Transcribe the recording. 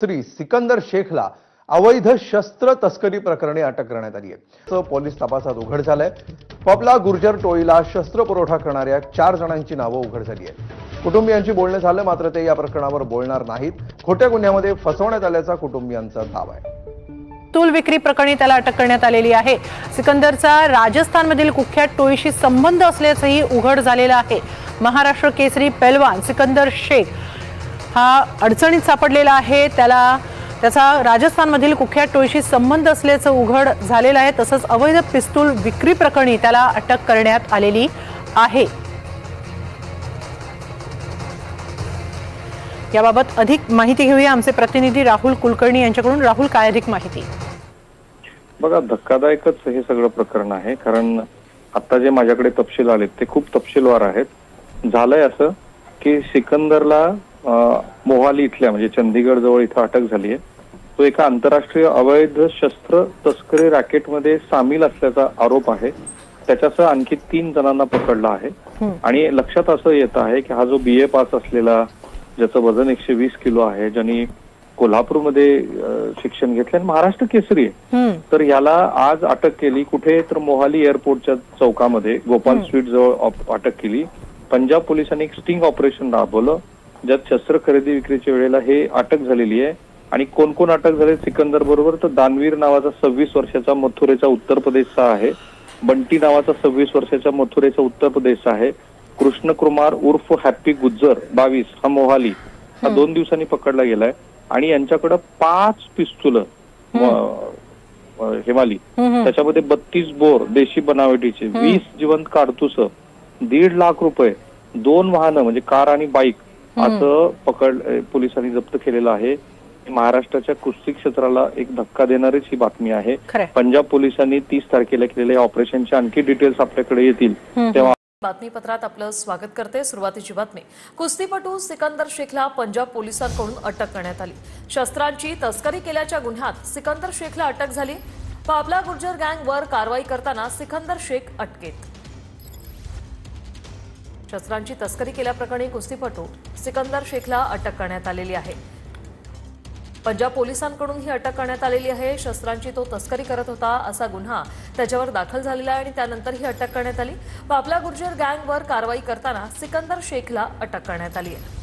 श्री सिकंदर शेखला अवैध शस्त्र तस्करी प्रकरणी अटक करण्यात आली आहे। पोलीस तपासात उघड झालंय। पबला गुर्जर टोळीला शस्त्र पुरवठा करणाऱ्या 4 जणांची नावं उघड झाली आहेत। कुटुंबियांची बोलणं झालं, मात्र ते या प्रकरणावर बोलणार नाहीत। खोट्या गुन्ह्यामध्ये फसवण्यात आल्याचा कुटुंबियांचा दावा आहे। तूल विक्री प्रकरणी त्याला अटक करण्यात आलेली आहे। सिकंदरचा राजस्थानमधील कुख्यात टोळीशी संबंध असल्याचंही उघड झालेलं आहे। महाराष्ट्र केसरी पैलवान सिकंदर शेख हा अडचणीत सापडलेला आहे। त्याचा राजस्थानमधील कुख्यात टोळीशी संबंध असल्याचं उघड झालेलं आहे। तसंच अवैध पिस्तूल विक्री प्रकरणी त्याला अटक करण्यात आलेली आहे। याबाबत अधिक माहिती घेऊया आमचे प्रतिनिधी राहुल कुलकर्णी यांच्याकडून। राहुल, काय अधिक माहिती? बघा, धक्कादायकच हे सगळं प्रकरण आहे, कारण आता जे माझ्याकडे तपशील आलेत ते खूप तपशीलवार आहेत। झालंय असं की सिकंदरला मोहाली इथल्या म्हणजे चंदीगड जवळ इथं अटक झाली आहे। तो एका आंतरराष्ट्रीय अवैध शस्त्र तस्करी रॅकेटमध्ये सामील असल्याचा आरोप आहे। त्याच्यासह आणखी 3 जणांना पकडला आहे आणि लक्षात असं येत आहे की हा जो BA पास असलेला, ज्याचं वजन 120 किलो आहे, ज्यांनी कोल्हापूरमध्ये शिक्षण घेतलं आणि महाराष्ट्र केसरी आहे, तर याला आज अटक केली। कुठे तर मोहाली एअरपोर्टच्या चौकामध्ये गोपाल स्वीट जवळ अटक केली। पंजाब पोलिसांनी एक स्टिंग ऑपरेशन राबवलं, ज्यात शस्त्र खरेदी विक्रीच्या वेळेला हे अटक झालेली आहे। आणि कोण कोण अटक झाले सिकंदर बरोबर, तर दानवीर नावाचा 26 वर्षाचा मथुरेचा उत्तर प्रदेशचा आहे, बंटी नावाचा 26 वर्षाचा मथुरेचा उत्तर प्रदेशचा आहे, कृष्ण कुमार उर्फ हॅप्पी गुज्जर 22 हा मोहाली हा 2 दिवसांनी पकडला गेलाय। आणि यांच्याकडे 5 पिस्तूल हिमाली, त्याच्यामध्ये 32 बोर देशी बनावटीचे, 20 जिवंत काडतुस, 1.5 लाख रुपये, 2 वाहनं म्हणजे कार आणि बाईक असं पोलिसांनी जप्त केलेलं आहे। महाराष्ट्राच्या कुस्ती क्षेत्राला एक धक्का देणारीच ही बातमी आहे। पंजाब पोलिसांनी 30 तारखेला केलेल्या ऑपरेशनचे आणखी डिटेल्स आपल्याकडे येतील तेव्हा। बातमीपत्रात आपलं स्वागत करते। सुरुवातीची बातमी, कुस्तीपटू सिकंदर शेखला पंजाब पोलिसांकडून अटक करण्यात आली। शस्त्रांची तस्करी केल्याच्या गुन्ह्यात सिकंदर शेखला अटक झाली। पाबला गुर्जर गँगवर कारवाई करताना सिकंदर शेख अटकेत। शस्त्रांची तस्करी केल्याप्रकरणी कुस्तीपटू सिकंदर शेखला अटक करण्यात आलेली आहे। पंजाब पोलिसांकडून ही अटक करण्यात आलेली आहे। शस्त्रांची तो तस्करी करत होता असा गुन्हा त्याच्यावर दाखल झालेला आहे आणि त्यानंतर ही अटक करण्यात आली। पाबला गुर्जर गँगवर कारवाई करताना सिकंदर शेखला अटक करण्यात आली आहे।